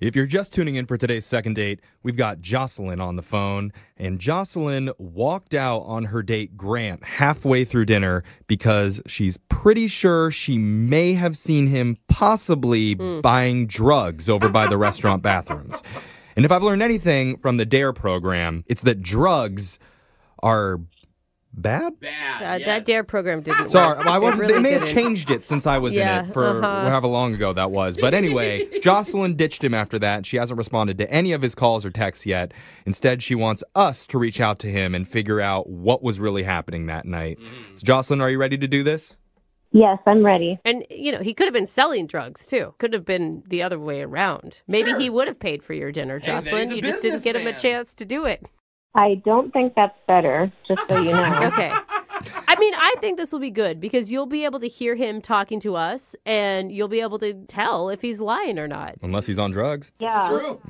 If you're just tuning in for today's second date, we've got Jocelyn on the phone. And Jocelyn walked out on her date, Grant, halfway through dinner because she's pretty sure she may have seen him possibly buying drugs over by the restaurant bathrooms. And if I've learned anything from the DARE program, it's that drugs are bad? Yes. That DARE program didn't Sorry, work. I wasn't. Really they may have didn't. changed it since I was in it for however long ago that was. But anyway, Jocelyn ditched him after that. She hasn't responded to any of his calls or texts yet. Instead, she wants us to reach out to him and figure out what was really happening that night. So, Jocelyn, are you ready to do this? Yes, I'm ready. And, he could have been selling drugs, too. Could have been the other way around. Maybe he would have paid for your dinner, Hey, Jocelyn. he's a You just didn't get him a businessman. chance to do it. I don't think that's better, just so you know. Okay. I think this will be good because you'll be able to hear him talking to us and you'll be able to tell if he's lying or not. Unless he's on drugs. Yeah. True.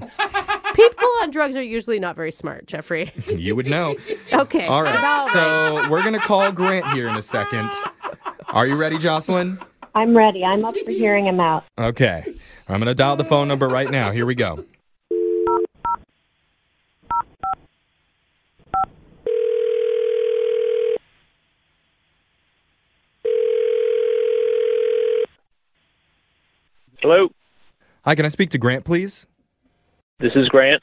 People on drugs are usually not very smart, Jeffrey. You would know. Okay. All right. About So we're going to call Grant here in a second. Are you ready, Jocelyn? I'm ready. I'm up for hearing him out. Okay. I'm going to dial the phone number right now. Here we go. Hello, Hi, can I speak to Grant, please? this is Grant.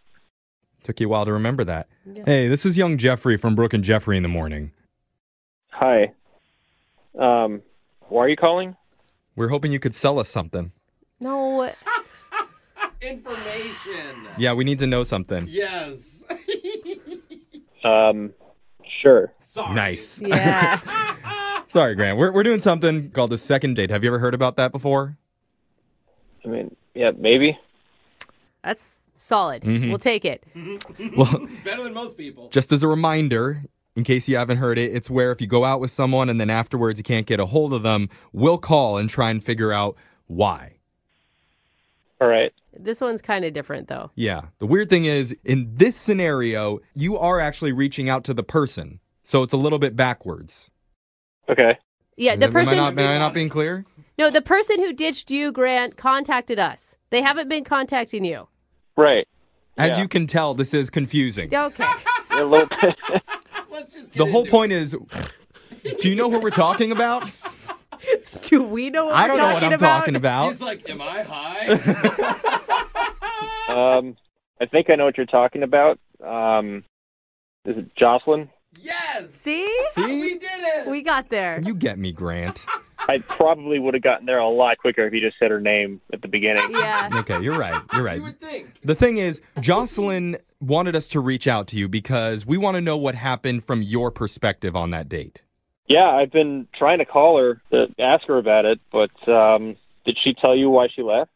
Took you a while to remember that. Hey, this is young Jeffrey from Brooke and Jeffrey in the Morning. Hi. Why are you calling? We're hoping you could sell us something. No. Information. Yeah, we need to know something. Yes. Sure. Sorry. Nice. Yeah. Sorry, Grant. We're doing something called the second date. Have you ever heard about that before? I mean, yeah, maybe. That's solid. We'll take it. Well, Better than most people. just as a reminder, in case you haven't heard it, it's where if you go out with someone and then afterwards you can't get a hold of them, we'll call and try and figure out why. All right. This one's kind of different, though. Yeah. The weird thing is, in this scenario, you are actually reaching out to the person. So it's a little bit backwards. Okay. Yeah, the person... Am I not being clear? No, the person who ditched you, Grant, contacted us. They haven't been contacting you. Right. As Yeah. you can tell, this is confusing. Okay. A little bit. Let's just get The whole into point is, do you know what we're talking about? Do we know what I we're don't know what I'm talking it. about. He's like, am I high? I think I know what you're talking about. Is it Jocelyn? Yes. See? We did it. We got there. You get me, Grant. I probably would have gotten there a lot quicker if you just said her name at the beginning. Yeah. Okay, you're right. You're right. You would think. The thing is, Jocelyn wanted us to reach out to you because we want to know what happened from your perspective on that date. Yeah, I've been trying to call her to ask her about it, but did she tell you why she left?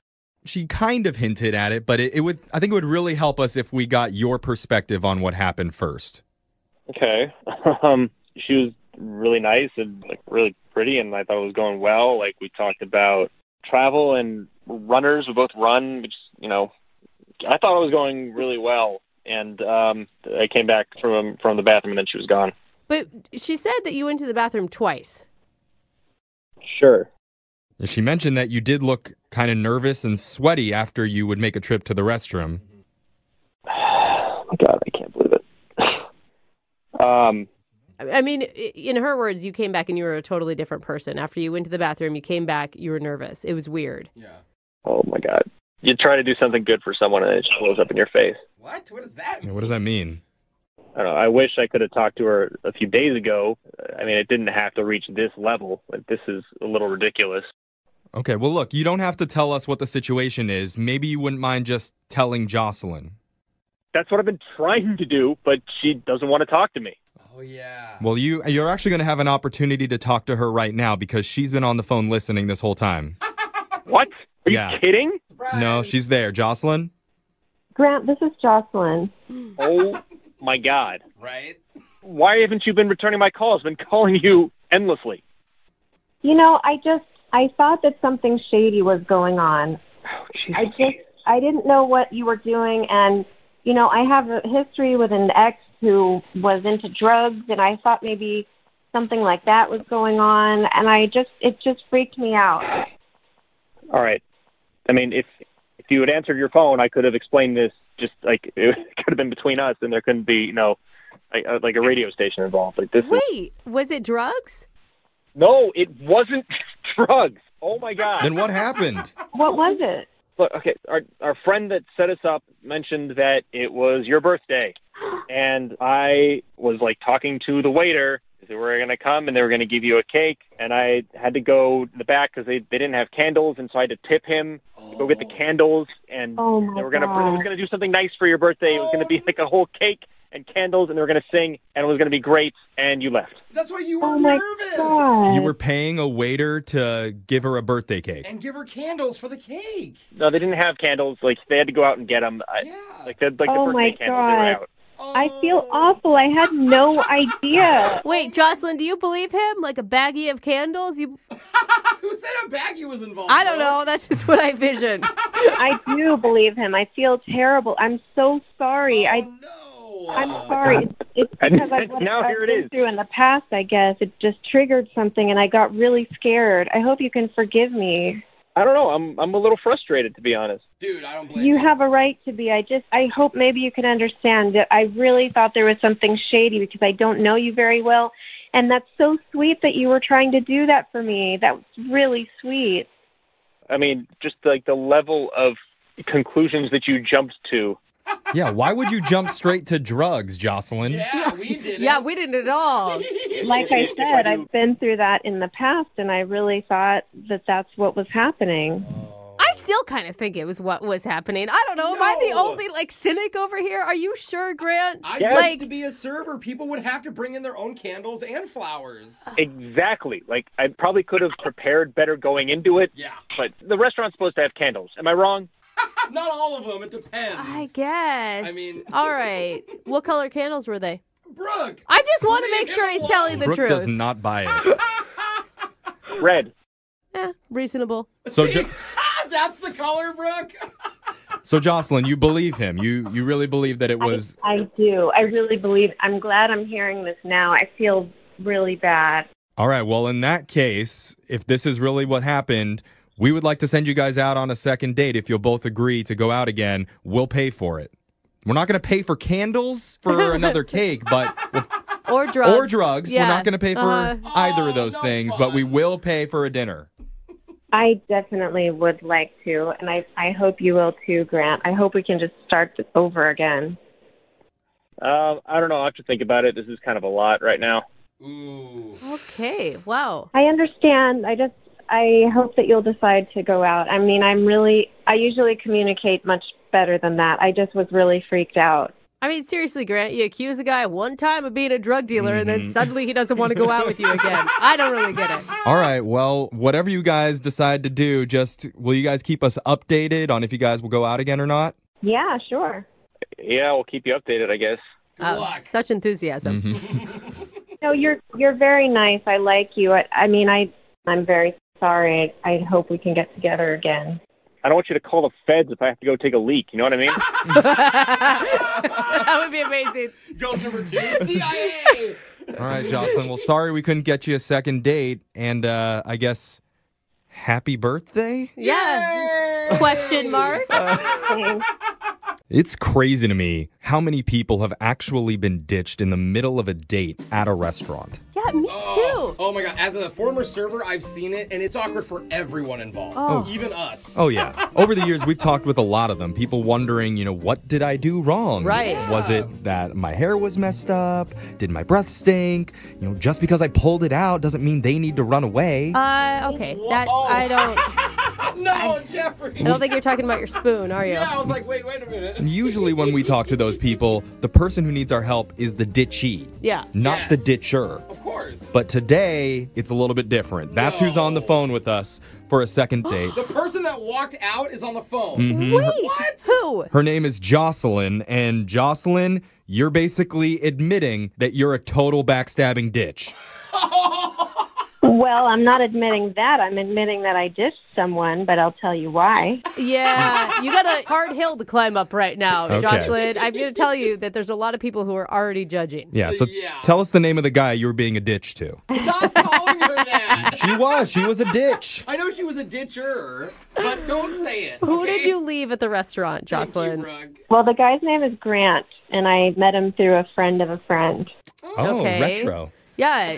She kind of hinted at it, but I think it would really help us if we got your perspective on what happened first. Okay. She was really nice and really pretty, and I thought it was going well. We talked about travel and runners. We both run, which I thought it was going really well. And I came back from the bathroom, and then she was gone. But she said that you went to the bathroom twice. Sure. She mentioned that you did look kind of nervous and sweaty after you would make a trip to the restroom. Oh my God, I can't believe it. I mean, in her words, you came back and you were a totally different person. After you went to the bathroom, you came back, you were nervous. It was weird. Yeah. Oh my God. You try to do something good for someone, and it just blows up in your face. What? What does that mean? What does that mean? I don't know. I wish I could have talked to her a few days ago. I mean, it didn't have to reach this level. This is a little ridiculous. Okay, well, look, you don't have to tell us what the situation is. Maybe you wouldn't mind just telling Jocelyn. That's what I've been trying to do, but she doesn't want to talk to me. Oh, yeah. Well, you're actually going to have an opportunity to talk to her right now because she's been on the phone listening this whole time. What? Are Yeah. you kidding? Surprise. No, she's there. Jocelyn? Grant, this is Jocelyn. Oh my God. Right? Why haven't you been returning my calls? I've been calling you endlessly. I thought that something shady was going on. Oh, jeez. I didn't know what you were doing, and, I have a history with an ex who was into drugs, and I thought maybe something like that was going on, and it just freaked me out. All right. I mean, if if you had answered your phone, I could have explained this. Just like it could have been between us, and there couldn't be, like a radio station involved. Like this. Wait, was it drugs? No, it wasn't drugs. Oh my God. Then what happened? What was it? Look, okay, our friend that set us up mentioned that it was your birthday, and I was like talking to the waiter. They were going to come and they were going to give you a cake, and I had to go in the back because they didn't have candles, and so I had to tip him to go get the candles, and Oh my they were going God. to do something nice for your birthday. It was going to be like a whole cake and candles, and they were going to sing, and it was going to be great, and you left. That's why you were Oh my nervous. God. You were paying a waiter to give her a birthday cake. And give her candles for the cake. No, they didn't have candles. Like they had to go out and get them. Yeah. Like the Oh birthday my candles, they were God. out. I feel awful. I had no idea. Wait, Jocelyn, do you believe him? Like a baggie of candles? Who said a baggie was involved? I don't know. That's just what I visioned. I do believe him. I feel terrible. I'm so sorry. Oh, no. I'm sorry. It's because And I've now here it been is. through in the past, I guess. It just triggered something, and I got really scared. I hope you can forgive me. I don't know. I'm a little frustrated, to be honest. Dude, I don't blame You have a right to be. I hope maybe you can understand that I really thought there was something shady because I don't know you very well. And that's so sweet that you were trying to do that for me. That was really sweet. I mean, just like the level of conclusions that you jumped to. Yeah, why would you jump straight to drugs, Jocelyn? Yeah, we did it. Yeah, we didn't at all. Like I If said, I do- I've been through that in the past, and I really thought that that's what was happening. I still kind of think it was what was happening. I don't know. Am I the No. only cynic over here? Are you sure, Grant? I Yes. used to be a server. People would have to bring in their own candles and flowers. Exactly. Like, I probably could have prepared better going into it, Yeah. but the restaurant's supposed to have candles. Am I wrong? Not all of them. It depends. I guess. I mean- all right. What color candles were they? Brooke. I just want to Leave make sure him he's telling the Brooke truth. does not buy it. Red. Reasonable. So, That's the color, Brooke. so Jocelyn, you believe him. You really believe that it was... I do. I really believe. I'm glad I'm hearing this now. I feel really bad. All right, well, in that case, if this is really what happened, we would like to send you guys out on a second date. If you'll both agree to go out again, we'll pay for it. We're not going to pay for candles for another cake, but Or drugs. or drugs. Yeah. We're not going to pay for either of those no things, fun. but we will pay for a dinner. I definitely would like to, and I hope you will too, Grant. I hope we can just start this over again. I don't know. I'll have to think about it. This is kind of a lot right now. Ooh. Okay. Wow. I understand. I hope that you'll decide to go out. I mean, I usually communicate much better than that. I just was really freaked out. I mean, seriously, Grant, you accuse a guy one time of being a drug dealer, and then suddenly he doesn't want to go out with you again. I don't really get it. All right, well, whatever you guys decide to do, just will you guys keep us updated on if you guys will go out again or not? Yeah, sure. Yeah, we'll keep you updated, I guess. Good luck. Such enthusiasm. No, you're very nice. I like you. I'm very sorry. I hope we can get together again. I don't want you to call the feds if I have to go take a leak. You know what I mean? That would be amazing. Ghost number 2, CIA. All right, Jocelyn, well, sorry we couldn't get you a second date, and I guess happy birthday? Yeah. Question mark. Thanks. It's crazy to me how many people have actually been ditched in the middle of a date at a restaurant. Yeah, me too. Oh my god, as a former server, I've seen it, and it's awkward for everyone involved. Even us. Oh, yeah. Over the years, we've talked with a lot of them. People wondering, what did I do wrong? Right. Was it that my hair was messed up? Did my breath stink? Just because I pulled it out doesn't mean they need to run away. Okay. That I don't. No, Jeffrey. I don't think you're talking about your spoon, are you? Yeah, I was like, wait a minute. Usually when we talk to those people, the person who needs our help is the ditchee, Yeah. not the Yes. ditcher. Of course. But today, it's a little bit different. That's who's on the phone with us for a second date. The person that walked out is on the phone. Mm-hmm. Wait. What? Who? Her name is Jocelyn, and Jocelyn, you're basically admitting that you're a total backstabbing ditch. Well, I'm not admitting that. I'm admitting that I ditched someone, but I'll tell you why. Yeah, you got a hard hill to climb up right now, Okay. Jocelyn. I'm going to tell you that there's a lot of people who are already judging. Yeah, so Yeah. tell us the name of the guy you were being a ditch to. Stop calling her that. She was a ditch. I know she was a ditcher, but don't say it. Who okay? did you leave at the restaurant, Jocelyn? Thank you, Rug. Well, the guy's name is Grant, and I met him through a friend of a friend. Oh, Okay. retro. Yeah.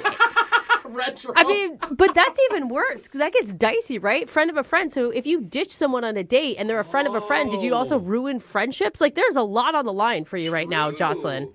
Retro. I mean, but that's even worse because that gets dicey, right? Friend of a friend. So if you ditch someone on a date and they're a friend of a friend, did you also ruin friendships? Like, there's a lot on the line for you right now, Jocelyn.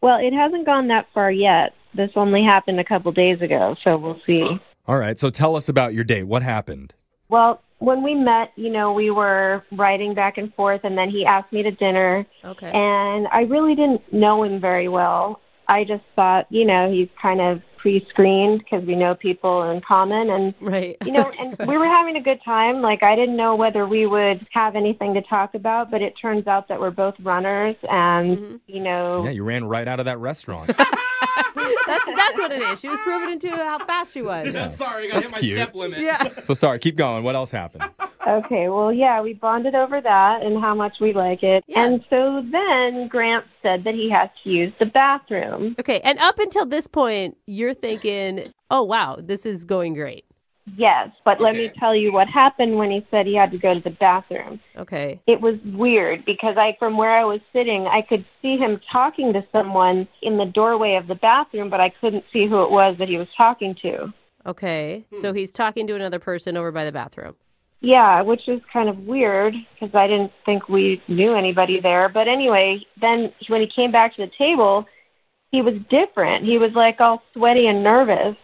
Well, it hasn't gone that far yet. This only happened a couple days ago, so we'll see. All right, so tell us about your date. What happened? Well, when we met, we were writing back and forth, and then he asked me to dinner, Okay. and I really didn't know him very well. I just thought, he's kind of pre-screened because we know people in common, and Right. and we were having a good time. Like, I didn't know whether we would have anything to talk about, but it turns out that we're both runners, and Yeah, you ran right out of that restaurant. That's what it is. She was proving into how fast she was. Sorry, I got to That's hit my cute. step limit. Yeah. So sorry, keep going. What else happened? Okay, well, yeah, we bonded over that and how much we like it. Yeah. And so then Grant said that he has to use the bathroom. Okay. And up until this point, you're thinking, oh, wow, this is going great. Yes, but let me Okay. tell you what happened when he said he had to go to the bathroom. Okay. It was weird because from where I was sitting, I could see him talking to someone in the doorway of the bathroom, but I couldn't see who it was that he was talking to. Okay. So he's talking to another person over by the bathroom. Yeah, which is kind of weird because I didn't think we knew anybody there. But anyway, then when he came back to the table, he was different. He was like all sweaty and nervous.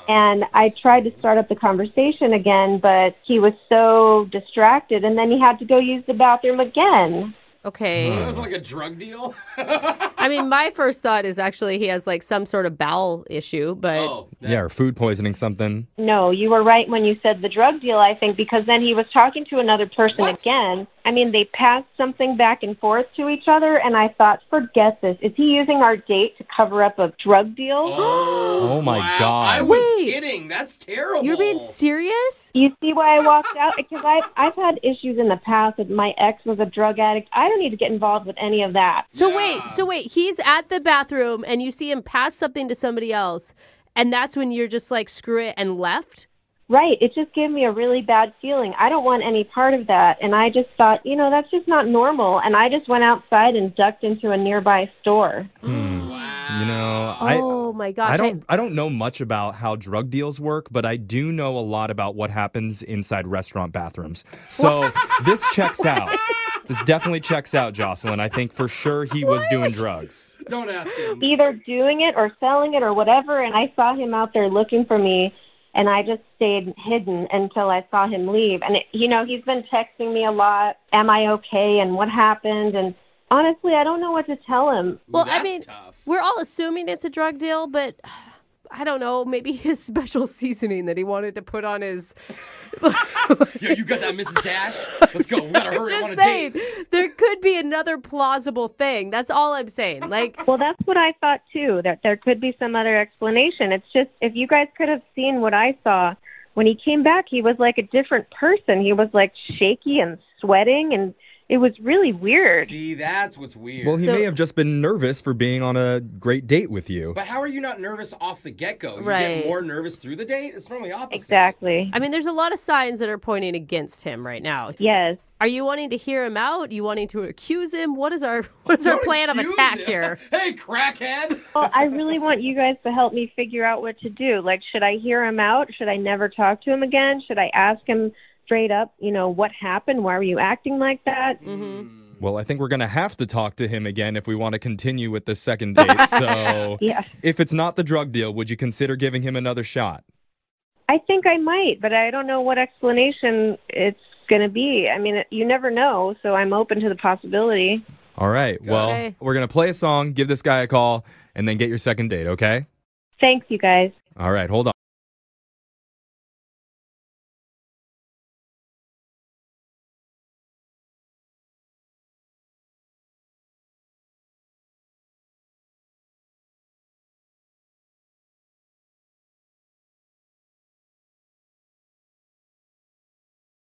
And I tried to start up the conversation again, but he was so distracted. And then he had to go use the bathroom again. Okay. That was like a drug deal. I mean, my first thought is actually he has like some sort of bowel issue, but Oh, Yeah, or food poisoning something. No, you were right when you said the drug deal, I think, because then he was talking to another person What? again. I mean, they passed something back and forth to each other, and I thought, forget this. Is he using our date to cover up a drug deal? Oh, my wow. God. I was Wait. kidding. That's terrible. you're being serious? You see why I walked out? Because I've had issues in the past. With my ex was a drug addict. I don't need to get involved with any of that. So Yeah. wait, he's at the bathroom and you see him pass something to somebody else, and that's when you're just like, screw it, and left? Right. It just gave me a really bad feeling. I don't want any part of that. And I just thought, that's just not normal. And I just went outside and ducked into a nearby store. Oh my gosh. I don't know much about how drug deals work, but I do know a lot about what happens inside restaurant bathrooms. So this checks out. This definitely checks out, Jocelyn. I think for sure he was doing drugs. Don't ask him. Either doing it or selling it or whatever. And I saw him out there looking for me. And I just stayed hidden until I saw him leave. And, he's been texting me a lot. Am I okay? And what happened? And honestly, I don't know what to tell him. Well, That's I mean, tough. we're all assuming it's a drug deal, but I don't know, maybe his special seasoning that he wanted to put on his... Yo, you got that, Mrs. Dash? Let's go. We gotta hurry. I want Just a saying, date. there could be another plausible thing. That's all I'm saying. Like, Well, that's what I thought, too, that there could be some other explanation. It's just, if you guys could have seen what I saw, when he came back, he was like a different person. He was like shaky and sweating, and it was really weird. See, that's what's weird. Well, he So- may have just been nervous for being on a great date with you. But how are you not nervous off the get-go? You Right. get more nervous through the date? It's normally opposite. Exactly. I mean, there's a lot of signs that are pointing against him right now. Yes. Are you wanting to hear him out? You wanting to accuse him? What is our Don't plan of accuse attack him. here? Hey, crackhead! Well, I really want you guys to help me figure out what to do. Like, should I hear him out? Should I never talk to him again? Should I ask him straight up, what happened? Why were you acting like that? Well, I think we're going to have to talk to him again if we want to continue with this second date. So Yeah. if it's not the drug deal, would you consider giving him another shot? I think I might, but I don't know what explanation it's going to be. I mean, you never know, so I'm open to the possibility. All right. Well, Okay. we're going to play a song, give this guy a call, and then get your second date, okay? Thanks, you guys. All right. Hold on.